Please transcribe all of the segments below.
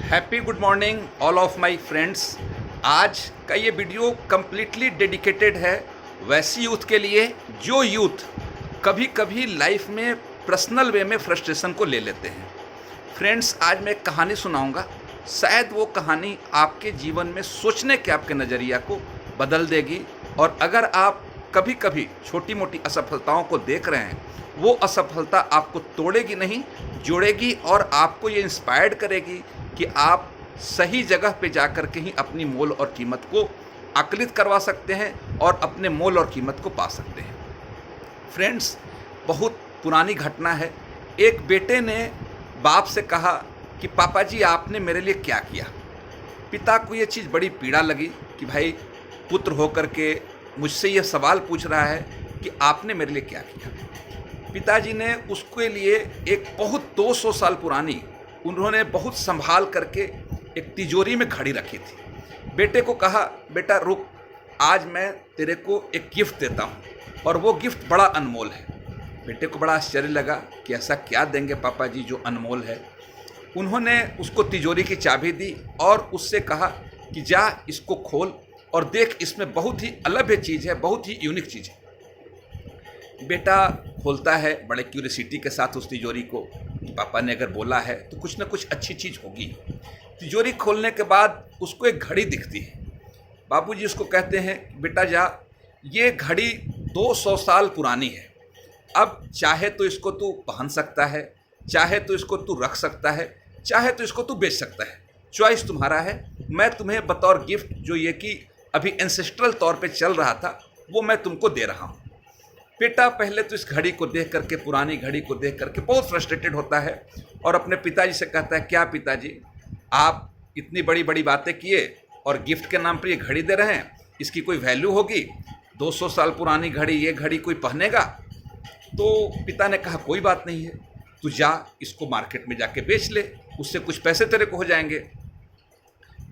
Happy good morning all of my friends. आज का ये वीडियो कम्प्लीटली डेडिकेटेड है वैसी यूथ के लिए जो यूथ कभी कभी लाइफ में पर्सनल वे में फ्रस्ट्रेशन को ले लेते हैं। फ्रेंड्स, आज मैं एक कहानी सुनाऊंगा। शायद वो कहानी आपके जीवन में सोचने के आपके नज़रिया को बदल देगी। और अगर आप कभी कभी छोटी मोटी असफलताओं को देख रहे हैं, वो असफलता आपको तोड़ेगी नहीं, जोड़ेगी और आपको ये इंस्पायर्ड करेगी कि आप सही जगह पे जाकर के ही अपनी मोल और कीमत को आकलित करवा सकते हैं और अपने मोल और कीमत को पा सकते हैं। फ्रेंड्स, बहुत पुरानी घटना है। एक बेटे ने बाप से कहा कि पापा जी, आपने मेरे लिए क्या किया। पिता को ये चीज़ बड़ी पीड़ा लगी कि भाई पुत्र होकर के मुझसे ये सवाल पूछ रहा है कि आपने मेरे लिए क्या किया। पिताजी ने उसके लिए एक बहुत 200 साल पुरानी उन्होंने बहुत संभाल करके एक तिजोरी में घड़ी रखी थी। बेटे को कहा, बेटा रुक, आज मैं तेरे को एक गिफ्ट देता हूँ और वो गिफ्ट बड़ा अनमोल है। बेटे को बड़ा आश्चर्य लगा कि ऐसा क्या देंगे पापा जी जो अनमोल है। उन्होंने उसको तिजोरी की चाबी दी और उससे कहा कि जा इसको खोल और देख, इसमें बहुत ही अलग चीज़ है, बहुत ही यूनिक चीज़ है। बेटा खोलता है बड़े क्यूरियोसिटी के साथ उस तिजोरी को कि पापा ने अगर बोला है तो कुछ ना कुछ अच्छी चीज़ होगी। तिजोरी खोलने के बाद उसको एक घड़ी दिखती है। बाबूजी उसको कहते हैं, बेटा जा, ये घड़ी 200 साल पुरानी है। अब चाहे तो इसको तू पहन सकता है, चाहे तो इसको तू रख सकता है, चाहे तो इसको तू बेच सकता है। चॉइस तुम्हारा है। मैं तुम्हें बतौर गिफ्ट जो ये कि अभी एंसेस्ट्रल तौर पे चल रहा था वो मैं तुमको दे रहा हूँ। बेटा पहले तो इस घड़ी को देख करके, पुरानी घड़ी को देख करके बहुत फ्रस्ट्रेटेड होता है और अपने पिताजी से कहता है, क्या पिताजी, आप इतनी बड़ी बड़ी बातें किए और गिफ्ट के नाम पर ये घड़ी दे रहे हैं, इसकी कोई वैल्यू होगी? 200 साल पुरानी घड़ी, ये घड़ी कोई पहनेगा? तो पिता ने कहा, कोई बात नहीं है, तू जा इसको मार्केट में जाके बेच ले, उससे कुछ पैसे तेरे को हो जाएंगे।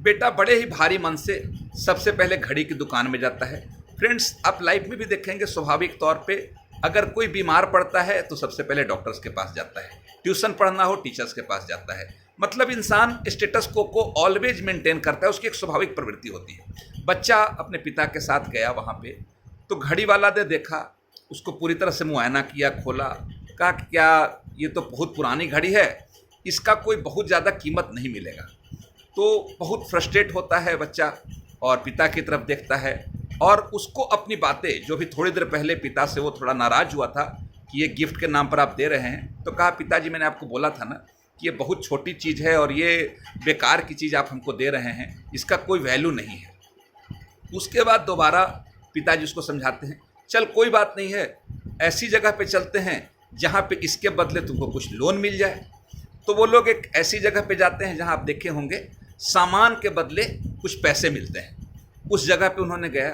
बेटा बड़े ही भारी मन से सबसे पहले घड़ी की दुकान में जाता है। फ्रेंड्स, आप लाइफ में भी देखेंगे स्वाभाविक तौर पे अगर कोई बीमार पड़ता है तो सबसे पहले डॉक्टर्स के पास जाता है, ट्यूशन पढ़ना हो टीचर्स के पास जाता है। मतलब इंसान स्टेटस को ऑलवेज मेंटेन करता है, उसकी एक स्वाभाविक प्रवृत्ति होती है। बच्चा अपने पिता के साथ गया वहाँ पे, तो घड़ी वाला ने देखा, उसको पूरी तरह से मुआयना किया, खोला, कहा क्या ये तो बहुत पुरानी घड़ी है, इसका कोई बहुत ज़्यादा कीमत नहीं मिलेगा। तो बहुत फ्रस्ट्रेट होता है बच्चा और पिता की तरफ देखता है और उसको अपनी बातें, जो भी थोड़ी देर पहले पिता से वो थोड़ा नाराज़ हुआ था कि ये गिफ्ट के नाम पर आप दे रहे हैं, तो कहा, पिताजी मैंने आपको बोला था ना कि ये बहुत छोटी चीज़ है और ये बेकार की चीज़ आप हमको दे रहे हैं, इसका कोई वैल्यू नहीं है। उसके बाद दोबारा पिताजी उसको समझाते हैं, चल कोई बात नहीं है, ऐसी जगह पे चलते हैं जहाँ पे इसके बदले तुमको कुछ लोन मिल जाए। तो वो लोग एक ऐसी जगह पे जाते हैं जहाँ आप देखे होंगे सामान के बदले कुछ पैसे मिलते हैं। उस जगह पे उन्होंने गया,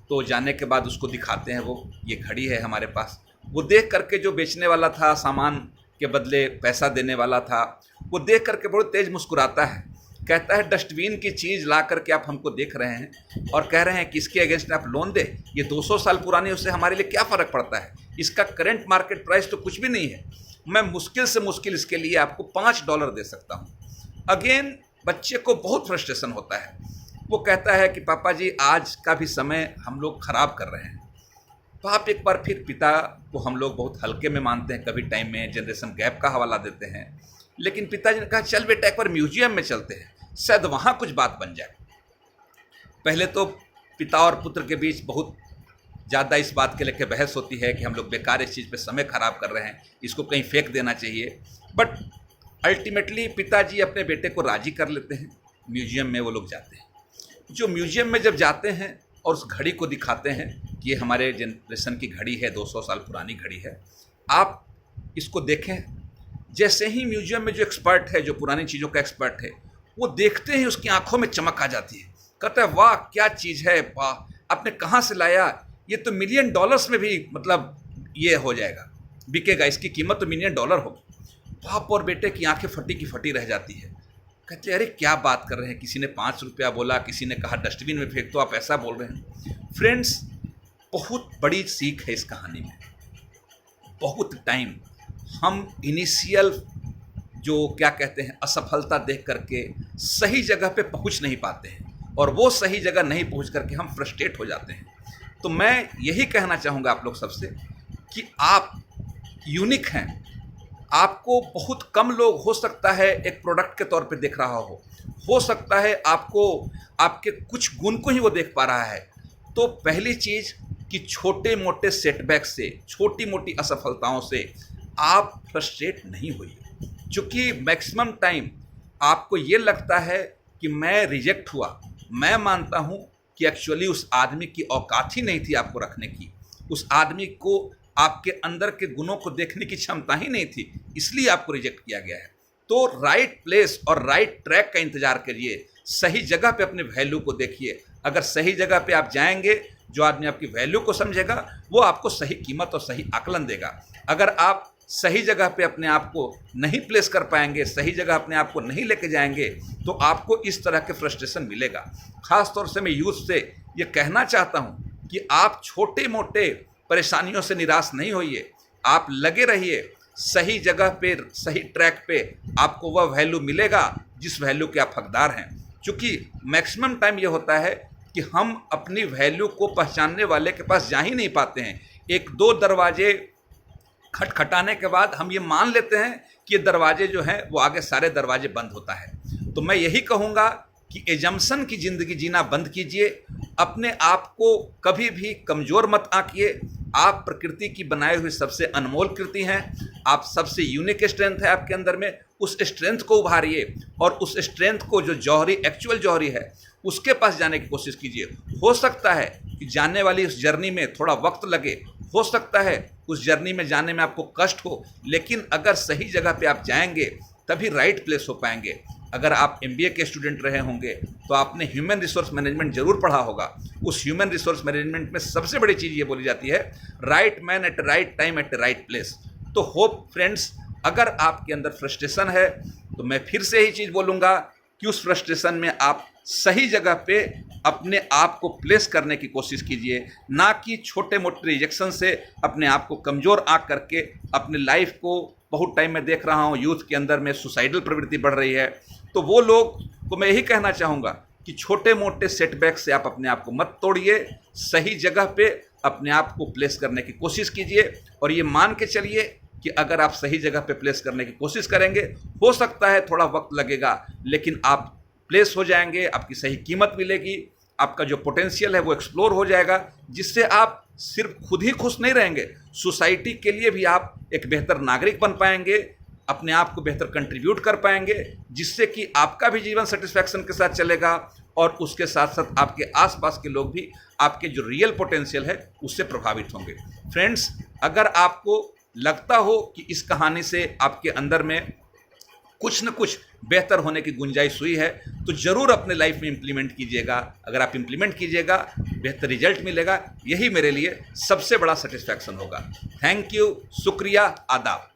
तो जाने के बाद उसको दिखाते हैं, वो ये घड़ी है हमारे पास। वो देख करके, जो बेचने वाला था, सामान के बदले पैसा देने वाला था, वो देख करके बहुत तेज मुस्कुराता है। कहता है, डस्टबिन की चीज़ ला करके आप हमको देख रहे हैं और कह रहे हैं कि इसके अगेंस्ट आप लोन दे, ये 200 साल पुरानी, उससे हमारे लिए क्या फ़र्क पड़ता है, इसका करंट मार्केट प्राइस तो कुछ भी नहीं है, मैं मुश्किल से मुश्किल इसके लिए आपको $5 दे सकता हूँ। अगेन बच्चे को बहुत फ्रस्ट्रेशन होता है। वो कहता है कि पापा जी, आज का भी समय हम लोग ख़राब कर रहे हैं। तो आप एक बार फिर, पिता को हम लोग बहुत हल्के में मानते हैं, कभी टाइम में जनरेशन गैप का हवाला देते हैं, लेकिन पिताजी ने कहा, चल बेटा एक बार म्यूजियम में चलते हैं, शायद वहाँ कुछ बात बन जाए। पहले तो पिता और पुत्र के बीच बहुत ज़्यादा इस बात के लेकर बहस होती है कि हम लोग बेकार इस चीज़ पे समय ख़राब कर रहे हैं, इसको कहीं फेंक देना चाहिए। बट अल्टीमेटली पिताजी अपने बेटे को राज़ी कर लेते हैं। म्यूजियम में वो लोग जाते हैं। जो म्यूजियम में जब जाते हैं और उस घड़ी को दिखाते हैं कि ये हमारे जनरेशन की घड़ी है, 200 साल पुरानी घड़ी है, आप इसको देखें। जैसे ही म्यूजियम में जो एक्सपर्ट है, जो पुरानी चीज़ों का एक्सपर्ट है, वो देखते ही उसकी आंखों में चमक आ जाती है। कहता है, वाह क्या चीज़ है, वाह आपने कहाँ से लाया, ये तो $1,000,000 में भी मतलब ये हो जाएगा, बिकेगा, इसकी कीमत तो $1,000,000 होगी। बाप और बेटे की आंखें फटी की फटी रह जाती है। कहते, अरे क्या बात कर रहे हैं, किसी ने ₹5 बोला, किसी ने कहा डस्टबिन में फेंक दो, आप ऐसा बोल रहे हैं। फ्रेंड्स, बहुत बड़ी सीख है इस कहानी में। बहुत टाइम हम इनिशियल जो क्या कहते हैं असफलता देख करके सही जगह पे पहुंच नहीं पाते हैं, और वो सही जगह नहीं पहुंच करके हम फ्रस्ट्रेट हो जाते हैं। तो मैं यही कहना चाहूँगा आप लोग सबसे कि आप यूनिक हैं। आपको बहुत कम लोग हो सकता है एक प्रोडक्ट के तौर पे देख रहा हो सकता है आपको आपके कुछ गुण को ही वो देख पा रहा है। तो पहली चीज़ कि छोटे मोटे सेटबैक से, छोटी मोटी असफलताओं से आप फ्रस्ट्रेट नहीं होइए, क्योंकि मैक्सिमम टाइम आपको ये लगता है कि मैं रिजेक्ट हुआ। मैं मानता हूँ कि एक्चुअली उस आदमी की औकात ही नहीं थी आपको रखने की, उस आदमी को आपके अंदर के गुणों को देखने की क्षमता ही नहीं थी, इसलिए आपको रिजेक्ट किया गया है। तो राइट प्लेस और राइट ट्रैक का इंतजार करिए, सही जगह पे अपने वैल्यू को देखिए। अगर सही जगह पे आप जाएंगे, जो आदमी आपकी वैल्यू को समझेगा वो आपको सही कीमत और सही आकलन देगा। अगर आप सही जगह पे अपने आप को नहीं प्लेस कर पाएंगे, सही जगह अपने आप को नहीं लेके जाएंगे, तो आपको इस तरह के फ्रस्ट्रेशन मिलेगा। ख़ास तौर से मैं यूथ से ये कहना चाहता हूँ कि आप छोटे मोटे परेशानियों से निराश नहीं होइए, आप लगे रहिए सही जगह पे, सही ट्रैक पे आपको वह वैल्यू मिलेगा जिस वैल्यू के आप हकदार हैं। क्योंकि मैक्सिमम टाइम ये होता है कि हम अपनी वैल्यू को पहचानने वाले के पास जा ही नहीं पाते हैं। एक दो दरवाजे खटखटाने के बाद हम ये मान लेते हैं कि ये दरवाजे जो हैं वो आगे सारे दरवाजे बंद होता है। तो मैं यही कहूँगा कि एजम्पशन की ज़िंदगी जीना बंद कीजिए, अपने आप को कभी भी कमज़ोर मत आंकिए। आप प्रकृति की बनाई हुई सबसे अनमोल कृति हैं, आप सबसे यूनिक स्ट्रेंथ है आपके अंदर में। उस स्ट्रेंथ को उभारिए और उस स्ट्रेंथ को, जो जौहरी एक्चुअल जौहरी है, उसके पास जाने की कोशिश कीजिए। हो सकता है कि जाने वाली उस जर्नी में थोड़ा वक्त लगे, हो सकता है उस जर्नी में जाने में आपको कष्ट हो, लेकिन अगर सही जगह पे आप जाएंगे तभी राइट प्लेस हो पाएंगे। अगर आप MBA के स्टूडेंट रहे होंगे तो आपने ह्यूमन रिसोर्स मैनेजमेंट जरूर पढ़ा होगा। उस ह्यूमन रिसोर्स मैनेजमेंट में सबसे बड़ी चीज़ ये बोली जाती है, right man at right time at right place. तो होप फ्रेंड्स, अगर आपके अंदर फ्रस्ट्रेशन है तो मैं फिर से ही चीज़ बोलूँगा कि उस फ्रस्ट्रेशन में आप सही जगह पे अपने आप को प्लेस करने की कोशिश कीजिए, ना कि छोटे मोटे रिजेक्शन से अपने आप को कमज़ोर आंक करके अपने लाइफ को। बहुत टाइम मैं देख रहा हूँ यूथ के अंदर में सुसाइडल प्रवृत्ति बढ़ रही है, तो वो लोग को मैं यही कहना चाहूँगा कि छोटे मोटे सेटबैक से आप अपने आप को मत तोड़िए, सही जगह पे अपने आप को प्लेस करने की कोशिश कीजिए। और ये मान के चलिए कि अगर आप सही जगह पे प्लेस करने की कोशिश करेंगे, हो सकता है थोड़ा वक्त लगेगा, लेकिन आप प्लेस हो जाएंगे, आपकी सही कीमत मिलेगी, आपका जो पोटेंशियल है वो एक्सप्लोर हो जाएगा, जिससे आप सिर्फ खुद ही खुश नहीं रहेंगे, सोसाइटी के लिए भी आप एक बेहतर नागरिक बन पाएंगे, अपने आप को बेहतर कंट्रीब्यूट कर पाएंगे, जिससे कि आपका भी जीवन सेटिस्फैक्शन के साथ चलेगा और उसके साथ साथ आपके आसपास के लोग भी आपके जो रियल पोटेंशियल है उससे प्रभावित होंगे। फ्रेंड्स, अगर आपको लगता हो कि इस कहानी से आपके अंदर में कुछ न कुछ बेहतर होने की गुंजाइश हुई है, तो ज़रूर अपने लाइफ में इम्प्लीमेंट कीजिएगा। अगर आप इम्प्लीमेंट कीजिएगा, बेहतर रिजल्ट मिलेगा, यही मेरे लिए सबसे बड़ा सेटिस्फैक्शन होगा। थैंक यू, शुक्रिया, आदाब।